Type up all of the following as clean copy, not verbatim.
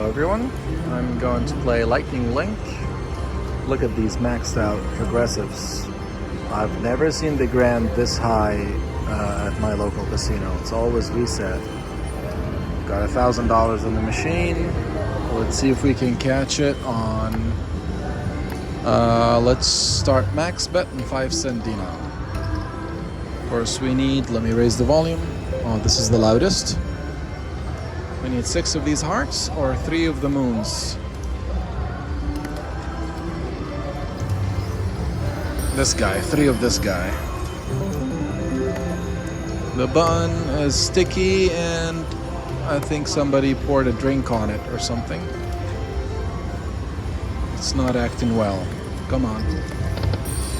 Hello everyone, I'm going to play Lightning Link. Look at these maxed out progressives. I've never seen the grand this high at my local casino. It's always reset. Got $1,000 in the machine. Let's see if we can catch it on... let's start max bet and 5 cent denom. First we need, let me raise the volume. Oh, this is the loudest. We need 6 of these hearts or 3 of the moons. This guy, 3 of this guy. The button is sticky and I think somebody poured a drink on it or something. It's not acting well. Come on.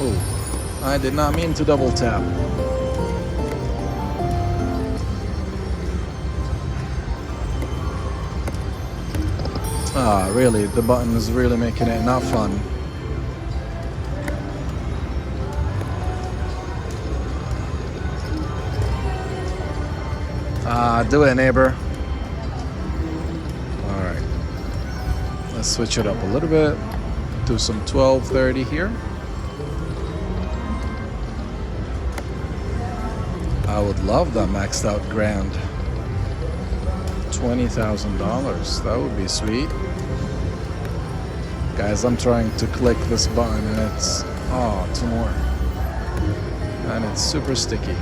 Oh, I did not mean to double tap. Ah, really, the button is really making it not fun. Ah, do it, neighbor. Alright. Let's switch it up a little bit. Do some 12.30 here. I would love that maxed out grand. $20,000. That would be sweet. Guys, I'm trying to click this button and it's... Oh, 2 more. And it's super sticky.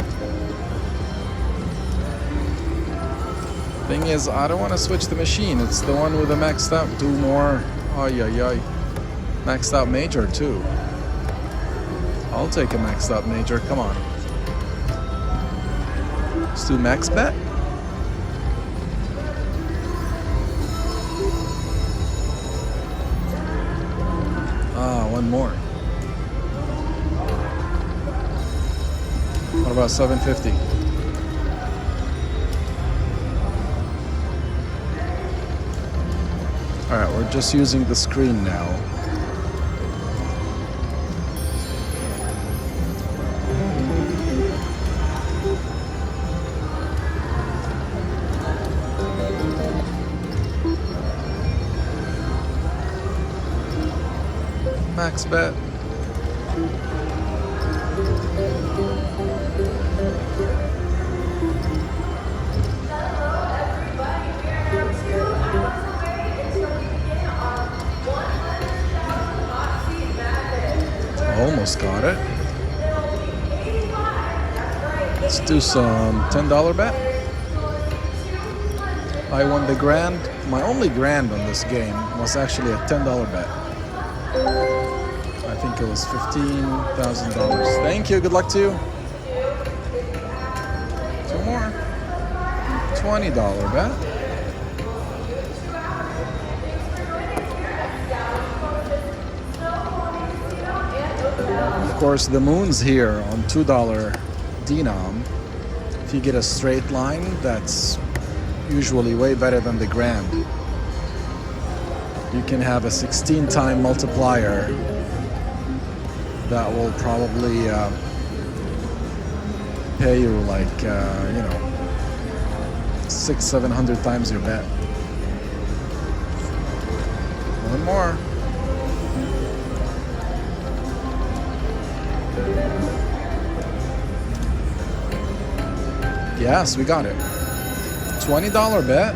Thing is, I don't want to switch the machine. It's the one with the maxed out. 2 more. Ay, ay, ay. Maxed out major, too. I'll take a maxed out major. Come on. Let's do max bet. Ah, 1 more. What about 750? Alright, we're just using the screen now. Max bet. Almost got it. Let's do some $10 bet. I won the grand. My only grand on this game was actually a $10 bet. I think it was $15,000. Thank you. Good luck to you. 2 more. $20 bet. Of course, the moon's here on $2 denom. If you get a straight line, that's usually way better than the grand. You can have a 16-time multiplier that will probably pay you like, 600-700 times your bet. 1 more. Yes, we got it. $20 bet.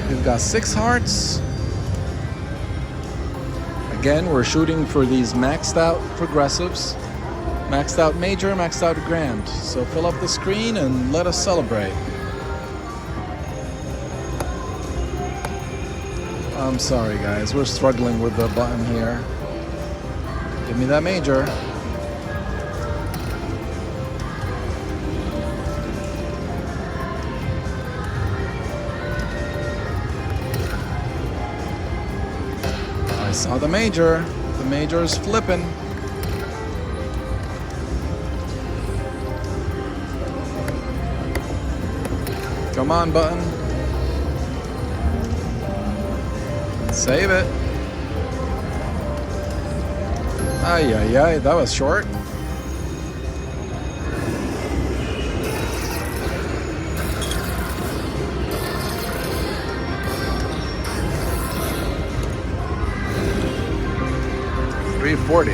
We've got 6 hearts. Again, we're shooting for these maxed out progressives. Maxed out major, maxed out grand. So fill up the screen and let us celebrate. I'm sorry guys, we're struggling with the button here. Give me that major. I saw the major. The major is flipping. Come on, button. Save it. Ay, ay, ay, that was short. 40.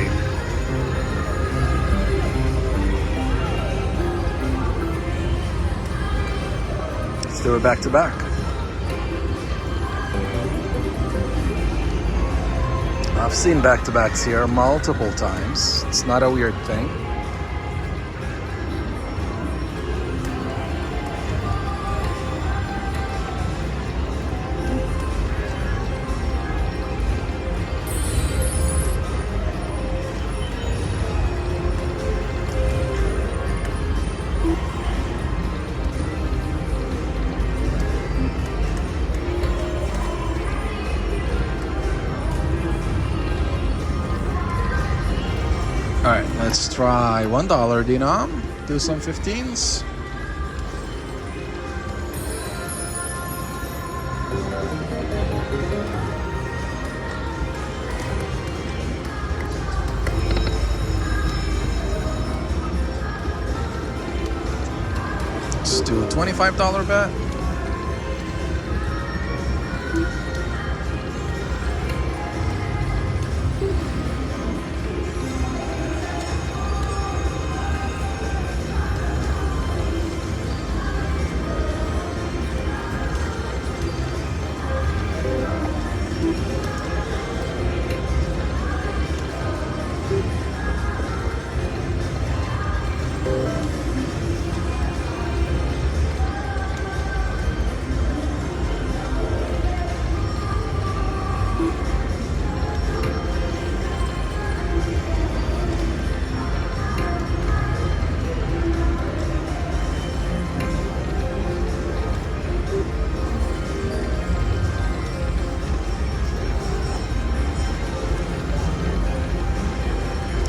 Let's do it back to back. I've seen back-to-backs here multiple times. It's not a weird thing. Alright, let's try $1 denom. Do some 15s. Let's do a $25 bet.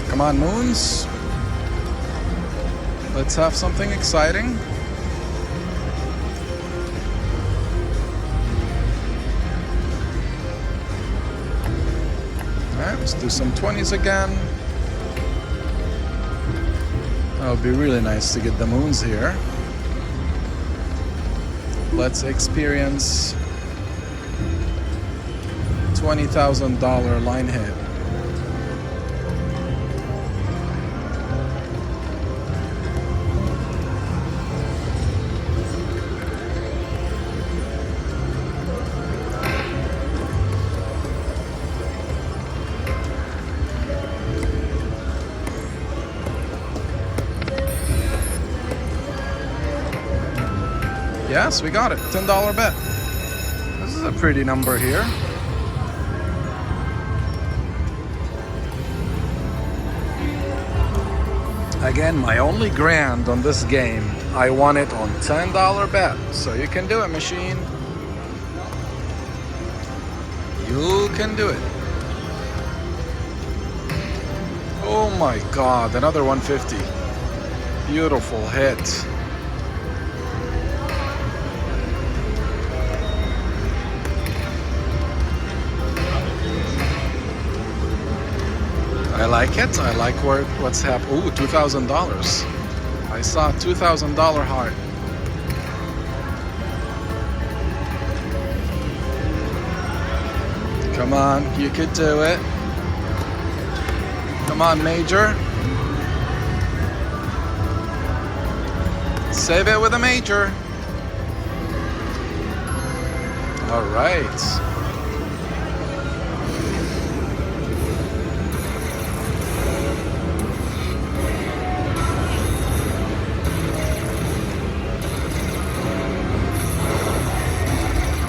Come on, moons. Let's have something exciting. Alright, let's do some 20s again. That would be really nice to get the moons here. Let's experience $20,000 line hit. Yes, we got it. $10 bet. This is a pretty number here. Again, my only grand on this game, I won it on $10 bet. So you can do it, machine. You can do it. Oh my God, another 150. Beautiful hit. I like it. I like what's happening. Ooh, $2,000. I saw a $2,000 heart. Come on, you could do it. Come on, Major. Save it with a Major. All right.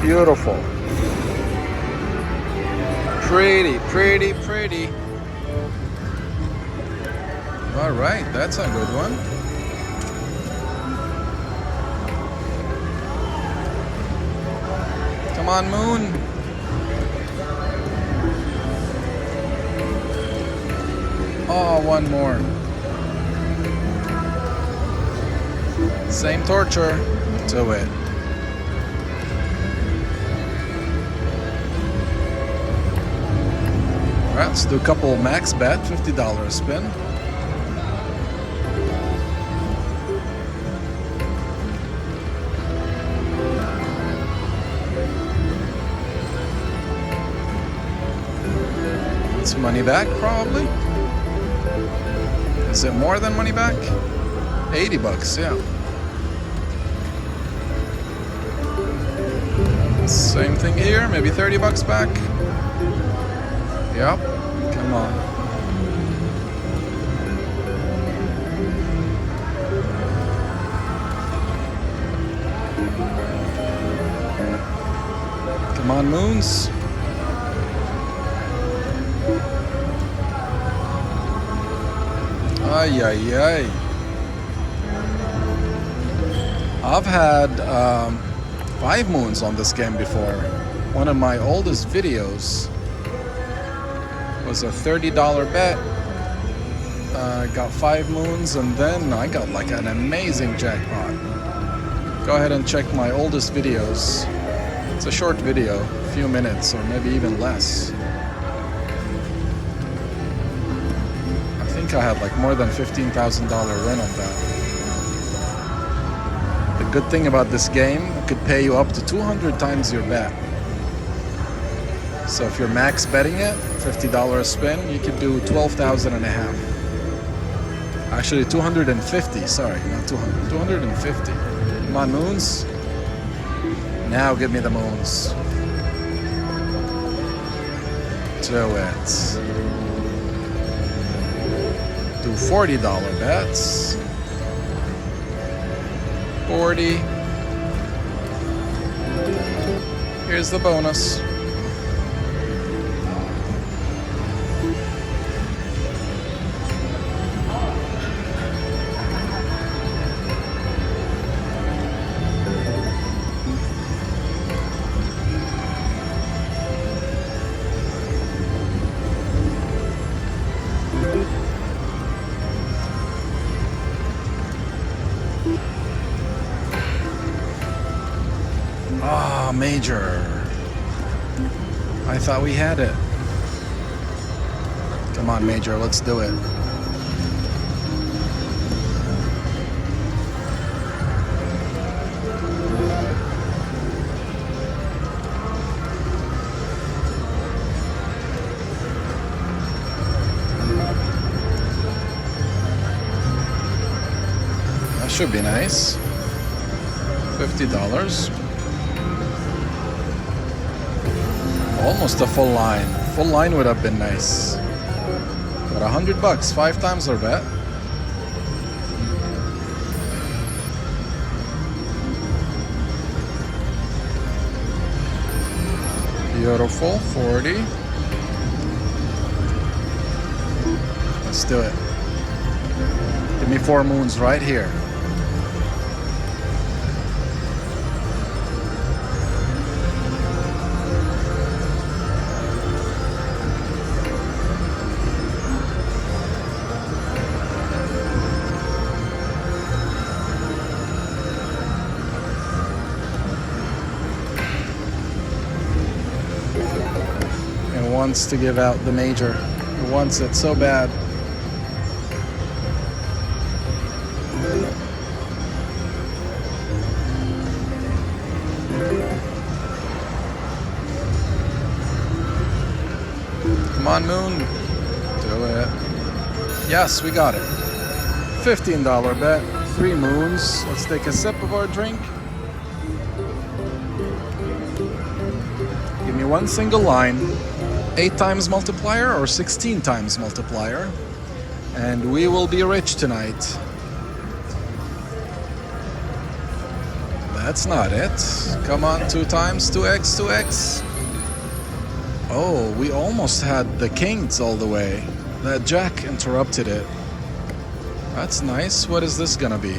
Beautiful. Pretty, pretty, pretty. All right, that's a good one. Come on, moon. Oh, one more. Same torture to it. Alright, let's do a couple max bet, $50 spin. money back, probably. Is it more than money back? 80 bucks, yeah. Same thing here, maybe 30 bucks back. Yep, come on. Come on, moons. Ay, ay, ay. I've had 5 moons on this game before. One of my oldest videos was a $30 bet. Got 5 moons, and then I got like an amazing jackpot. Go ahead and check my oldest videos. It's a short video, a few minutes or maybe even less. I think I had like more than $15,000 win on that. The good thing about this game, it could pay you up to 200 times your bet. So if you're max betting it, $50 a spin, you could do 12,000 and a half. Actually 250, sorry, not 200, 250. Come on, moons. Now give me the moons. Do it. Do $40 bets. 40. Here's the bonus. Ah, major. I thought we had it. Come on, major, let's do it. That should be nice. $50. Almost a full line. Full line would have been nice. But $100, 5 times our bet. Beautiful, 40. Let's do it. Give me 4 moons right here. Wants to give out the major. He wants it so bad. Come on, moon. Do it. Yes, we got it. $15 bet. 3 moons. Let's take a sip of our drink. Give me 1 single line. 8 times multiplier or 16 times multiplier, and we will be rich tonight. That's not it. Come on, 2 times, 2x, 2x. Oh, we almost had the kings all the way. That jack interrupted it. That's nice. What is this gonna be?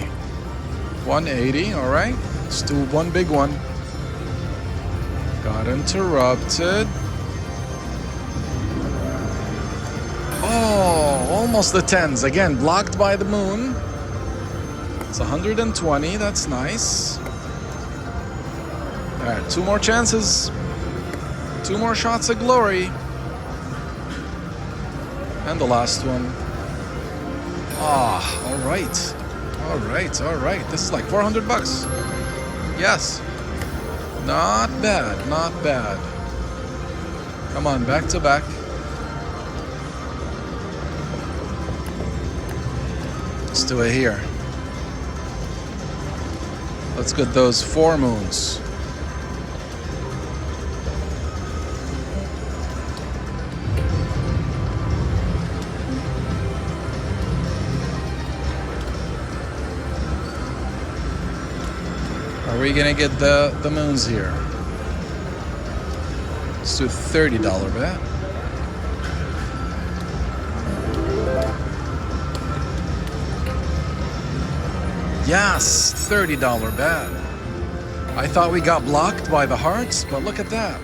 180, all right. Let's do one big one. Got interrupted. Oh, almost the 10s. Again, blocked by the moon. It's 120. That's nice. All right, 2 more chances. 2 more shots of glory. And the last one. Ah, all right. All right, all right. This is like $400. Yes. Not bad, not bad. Come on, back to back. Let's do it here. Let's get those 4 moons. Are we gonna get the moons here? Let's do $30 bet. Yes, $30 bet. I thought we got blocked by the hearts, but look at that.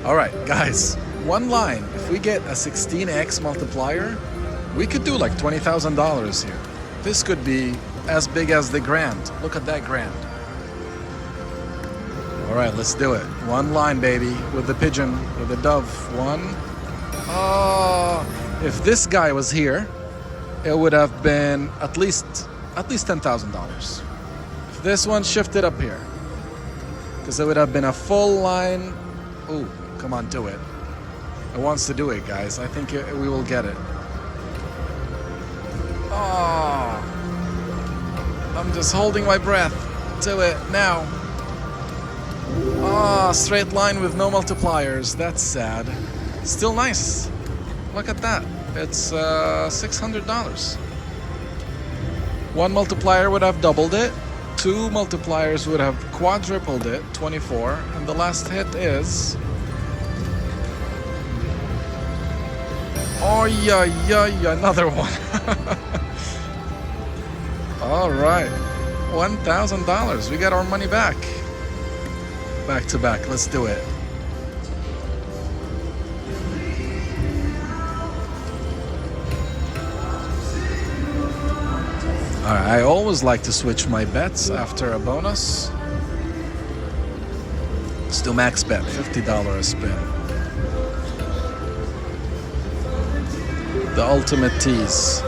All right, guys, one line. If we get a 16x multiplier, we could do like $20,000 here. This could be as big as the grand. Look at that grand. All right, let's do it. One line, baby, with the pigeon, with the dove. One. Oh, if this guy was here, it would have been at least $10,000. If this one shifted up here, because it would have been a full line. Oh, come on, do it. It wants to do it, guys. I think we will get it. Oh, I'm just holding my breath. Do it now. Oh, straight line with no multipliers. That's sad. Still nice. Look at that. It's $600. One multiplier would have doubled it. 2 multipliers would have quadrupled it, 24. And the last hit is... Oh, yeah, another one. All right. $1,000. We got our money back. Back to back. Let's do it. Alright, I always like to switch my bets after a bonus. Let's do max bet, $50 a spin. The ultimate tease.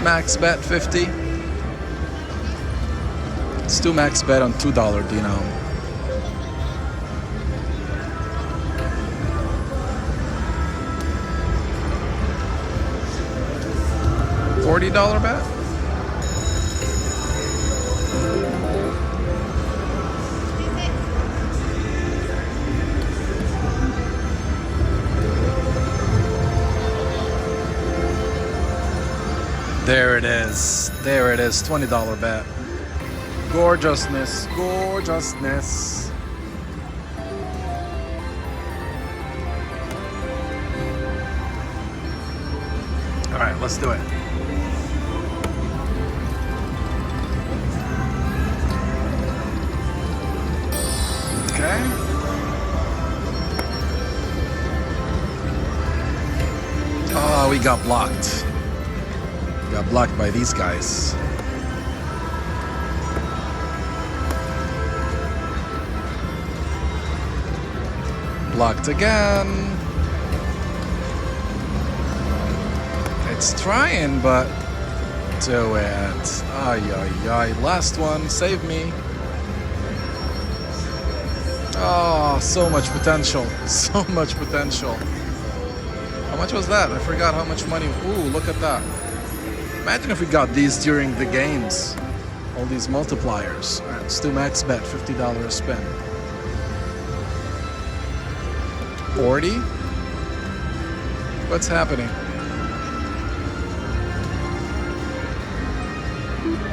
Max bet 50. Let's do max bet on $2 denom. $40 bet. There it is. There it is. $20 bet. Gorgeousness. Gorgeousness. All right, let's do it. Okay. Oh, we got blocked. Got blocked by these guys. Blocked again. It's trying, but do it. Ay, ay, ay. Last one. Save me. Oh, so much potential. So much potential. How much was that? I forgot how much money. Ooh, look at that. Imagine if we got these during the games. All these multipliers. Alright, let's do max bet, $50 a spin. 40? What's happening?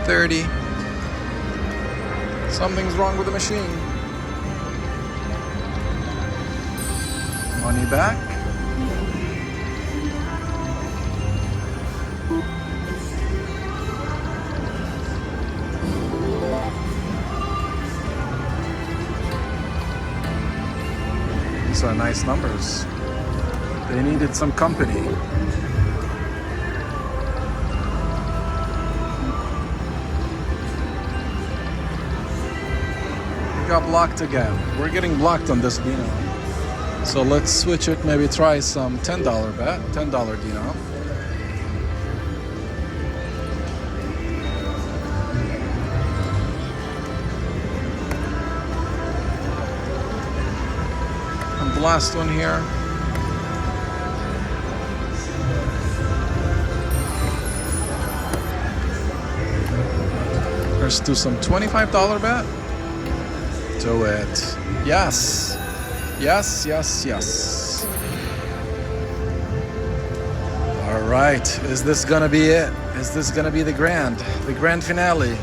30. Something's wrong with the machine. Money back. These are nice numbers. They needed some company. We got blocked again. We're getting blocked on this Dino. So let's switch it, maybe try some $10 bet, $10 Dino. last one here. Let's do some $25 bet. Do it. Yes. Yes, yes, yes. All right. Is this gonna be it? Is this gonna be the grand finale?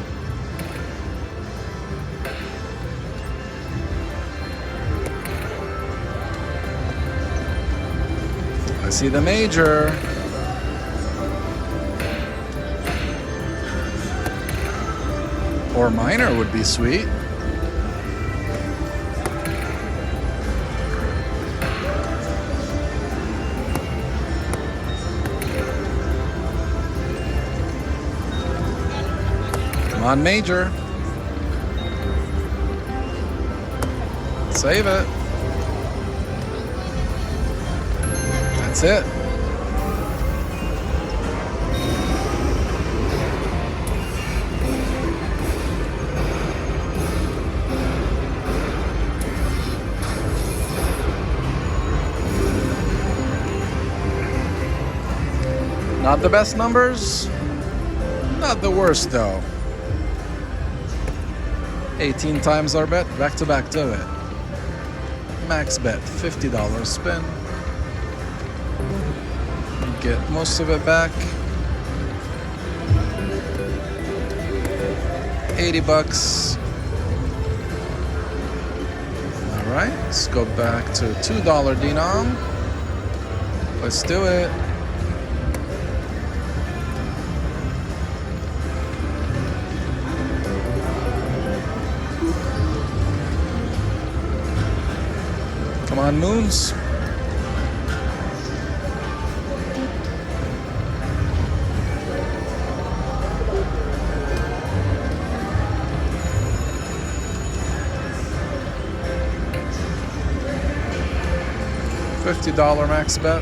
I see the major. Or minor would be sweet. Come on, major. Save it. That's it. Not the best numbers, not the worst though. 18 times our bet, back to back to it. Max bet, $50 spin. Get most of it back. 80 bucks. All right, let's go back to $2 denom. Let's do it. Come on, moons. $50 max bet.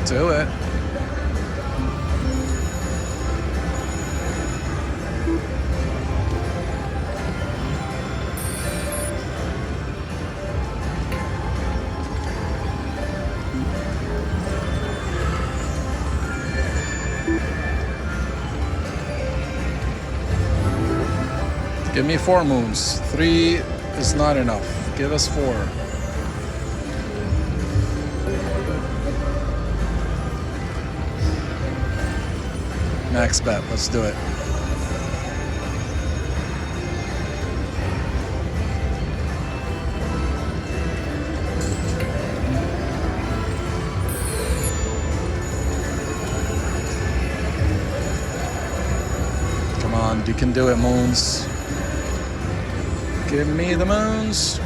Do it. Give me 4 moons. 3 is not enough. Give us 4. Max bet, let's do it. Come on, you can do it, moons. Give me the moons.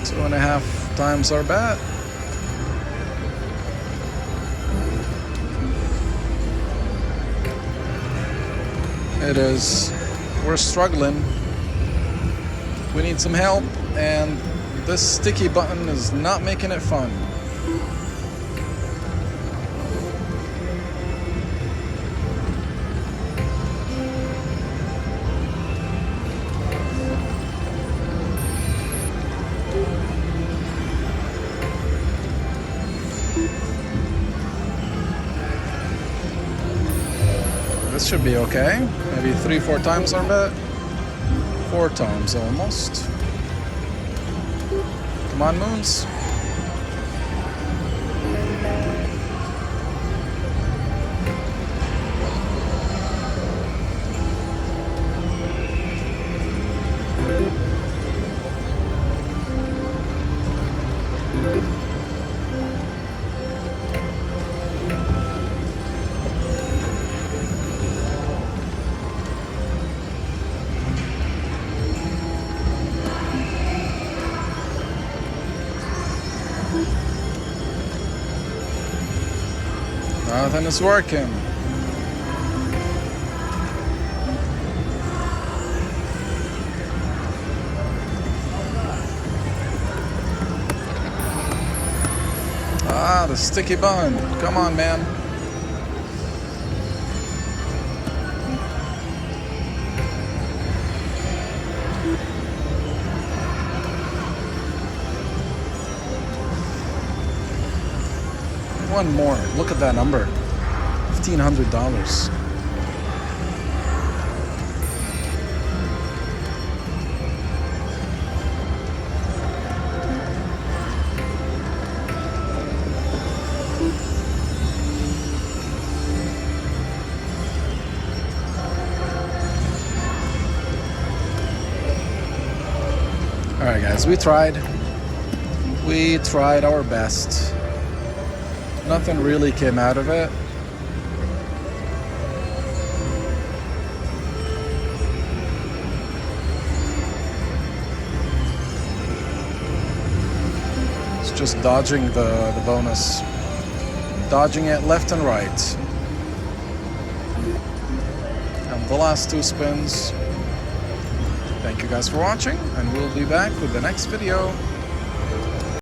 Two and a half times our bet. It is. We're struggling. We need some help, and this sticky button is not making it fun. This should be okay. Maybe 3-4 times our bet. 4 times almost. Come on, moons. Nothing is working. Ah, the sticky bun. Come on, man. One more. Look at that number. $1,500. Alright guys, we tried our best. Nothing really came out of it. It's just dodging the bonus. Dodging it left and right. And the last 2 spins. Thank you guys for watching, and we'll be back with the next video.